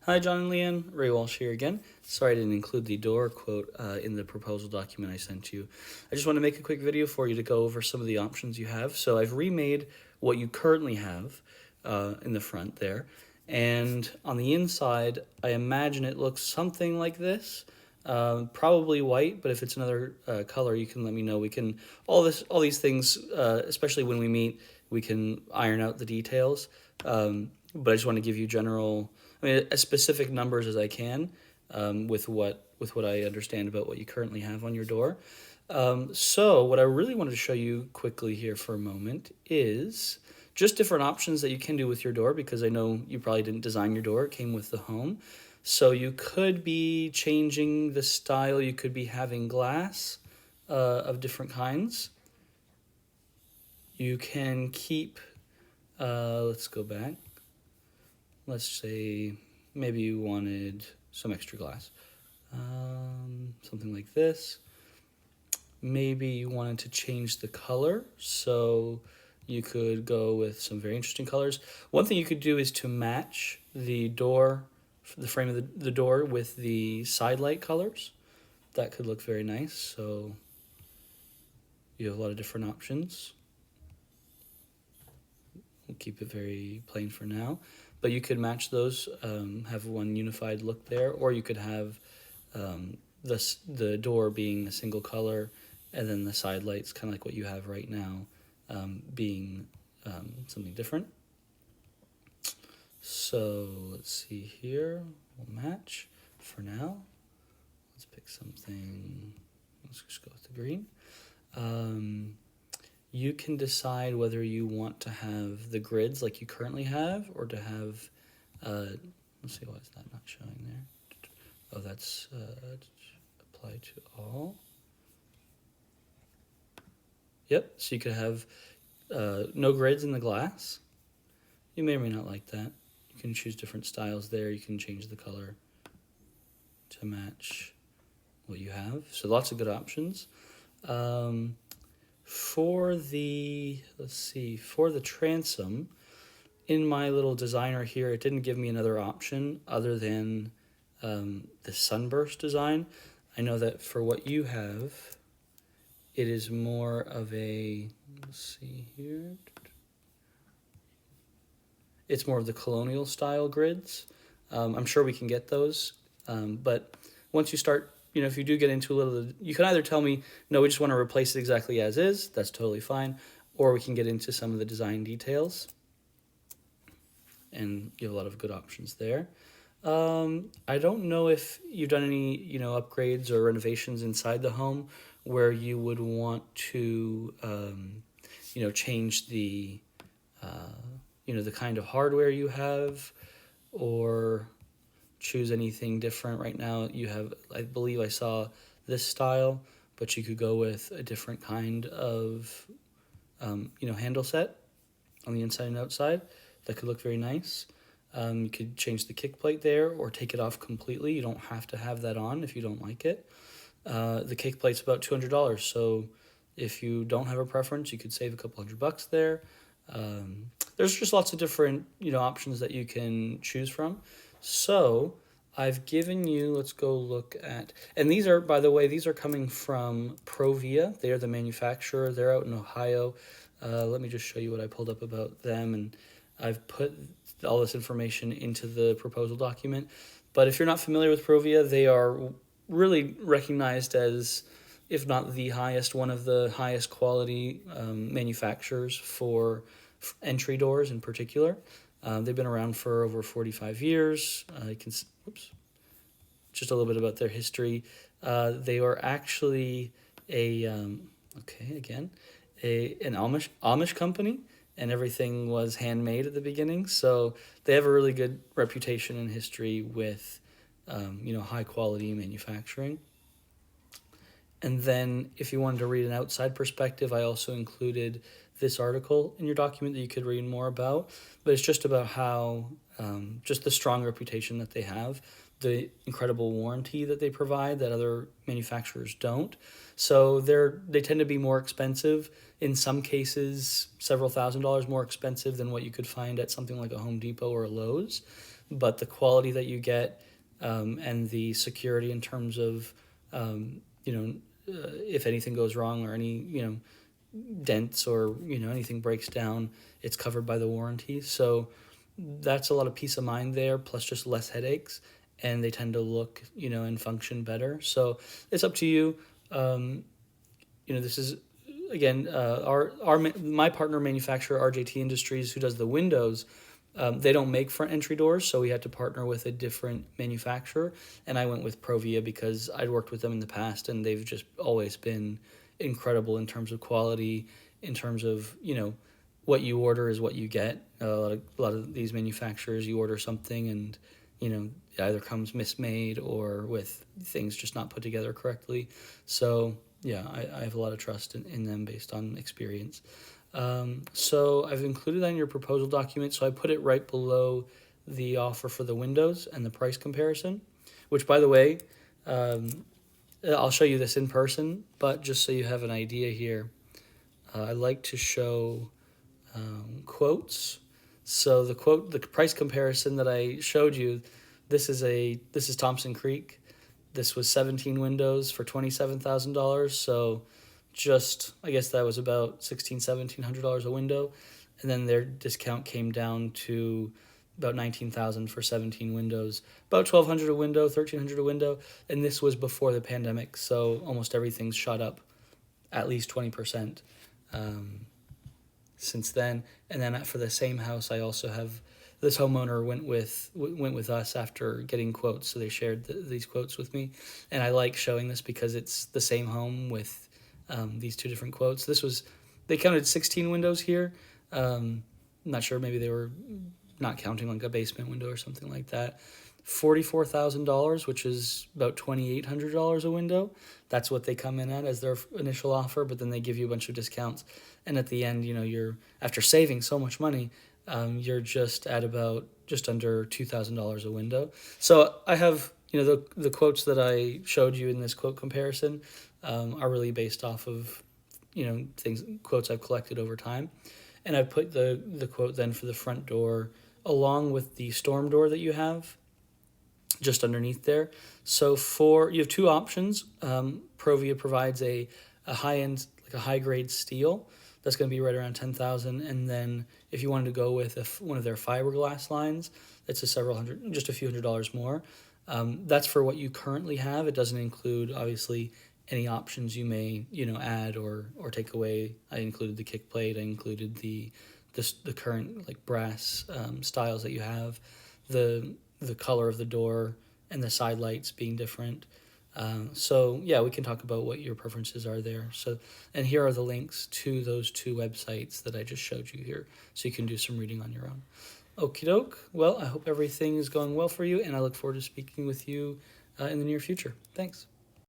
Hi, John and Leanne. Ray Walsh here again. Sorry I didn't include the door quote in the proposal document I sent you. I just want to make a quick video for you to go over some of the options you have. So I've remade what you currently have in the front there. And on the inside, I imagine it looks something like this. Probably white, but if it's another color, you can let me know. We can all these things, especially when we meet, we can iron out the details. But I just want to give you as specific numbers as I can with what I understand about what you currently have on your door. So what I really wanted to show you quickly here for a moment is just different options that you can do with your door, because I know you probably didn't design your door, it came with the home. So you could be changing the style, you could be having glass of different kinds. You can keep, let's go back. Let's say maybe you wanted some extra glass. Something like this. Maybe you wanted to change the color, so you could go with some very interesting colors. One thing you could do is to match the door, the frame of the door with the side light colors. That could look very nice, so you have a lot of different options. We'll keep it very plain for now, but you could match those, have one unified look there, or you could have the door being a single color, and then the side lights, kind of like what you have right now, being something different. So let's see here, we'll match for now. Let's pick something, let's just go with the green. You can decide whether you want to have the grids like you currently have, or to have, let's see, why is that not showing there? Oh, that's apply to all. Yep, so you could have no grids in the glass. You may or may not like that. You can choose different styles there. You can change the color to match what you have. So lots of good options. For the transom, in my little designer here, it didn't give me another option other than the sunburst design. I know that for what you have, it is more of a, let's see here, it's more of the colonial style grids. I'm sure we can get those, but once you start, if you do get into a little, you can either tell me, no, we just want to replace it exactly as is, that's totally fine, or we can get into some of the design details, and you have a lot of good options there. I don't know if you've done any, upgrades or renovations inside the home where you would want to, change the, the kind of hardware you have, or choose anything different. Right now you have, I believe I saw this style, but you could go with a different kind of, handle set on the inside and outside. That could look very nice. You could change the kick plate there or take it off completely. You don't have to have that on if you don't like it. The kick plate's about $200, so if you don't have a preference, you could save a couple $100 there. There's just lots of different, options that you can choose from. So I've given you, let's go look at, and these are, by the way, these are coming from Provia. They are the manufacturer. They're out in Ohio. Let me just show you what I pulled up about them, and I've put all this information into the proposal document. But if you're not familiar with Provia, they are really recognized as, if not the highest, one of the highest quality manufacturers for entry doors in particular. They've been around for over 45 years. Just a little bit about their history. They were actually an Amish company, and everything was handmade at the beginning. So they have a really good reputation and history with, high quality manufacturing. And then if you wanted to read an outside perspective, I also included this article in your document that you could read more about. But it's just about how, just the strong reputation that they have, the incredible warranty that they provide that other manufacturers don't. So they tend to be more expensive, in some cases several $1,000s more expensive than what you could find at something like a Home Depot or a Lowe's. but the quality that you get, and the security in terms of, if anything goes wrong or any, dents or, anything breaks down, it's covered by the warranty. So that's a lot of peace of mind there, plus just less headaches, and they tend to look, and function better. So it's up to you. This is, again, my partner manufacturer, RJT Industries, who does the windows. They don't make front entry doors, so we had to partner with a different manufacturer, and I went with Provia because I'd worked with them in the past, and they've just always been incredible in terms of quality, in terms of, what you order is what you get. A lot of these manufacturers, you order something and, it either comes mismade or with things just not put together correctly. So yeah, I have a lot of trust in them based on experience. So I've included that in your proposal document. So I put it right below the offer for the windows and the price comparison, which, by the way, I'll show you this in person, but just so you have an idea here, I like to show quotes. So the price comparison that I showed you, this is Thompson Creek. This was 17 windows for $27,000. So I guess that was about $1,700 a window, and then their discount came down to about $19,000 for 17 windows, about $1,200 a window, $1,300 a window, and this was before the pandemic, so almost everything's shot up at least 20% since then. And then for the same house, I also have this homeowner went with us after getting quotes, so they shared these quotes with me, and I like showing this because it's the same home with these two different quotes. They counted 16 windows here. I'm not sure, maybe they were not counting like a basement window or something like that. $44,000, which is about $2,800 a window. That's what they come in at as their initial offer, but then they give you a bunch of discounts. And at the end, you're, after saving so much money, you're just at about just under $2,000 a window. So I have, the quotes that I showed you in this quote comparison are really based off of, quotes I've collected over time. And I put the quote then for the front door along with the storm door that you have just underneath there. So you have two options. Provia provides a high-end, like a high-grade steel that's going to be right around $10,000, and then if you wanted to go with one of their fiberglass lines, it's just a few $100s more. That's for what you currently have. It doesn't include, obviously, any options you may add or take away. I included the kick plate. I included the current like brass styles that you have, the color of the door, and the side lights being different. So yeah, we can talk about what your preferences are there. So, and here are the links to those two websites that I just showed you here, so you can do some reading on your own. Okie doke. Well, I hope everything is going well for you, and I look forward to speaking with you in the near future. Thanks.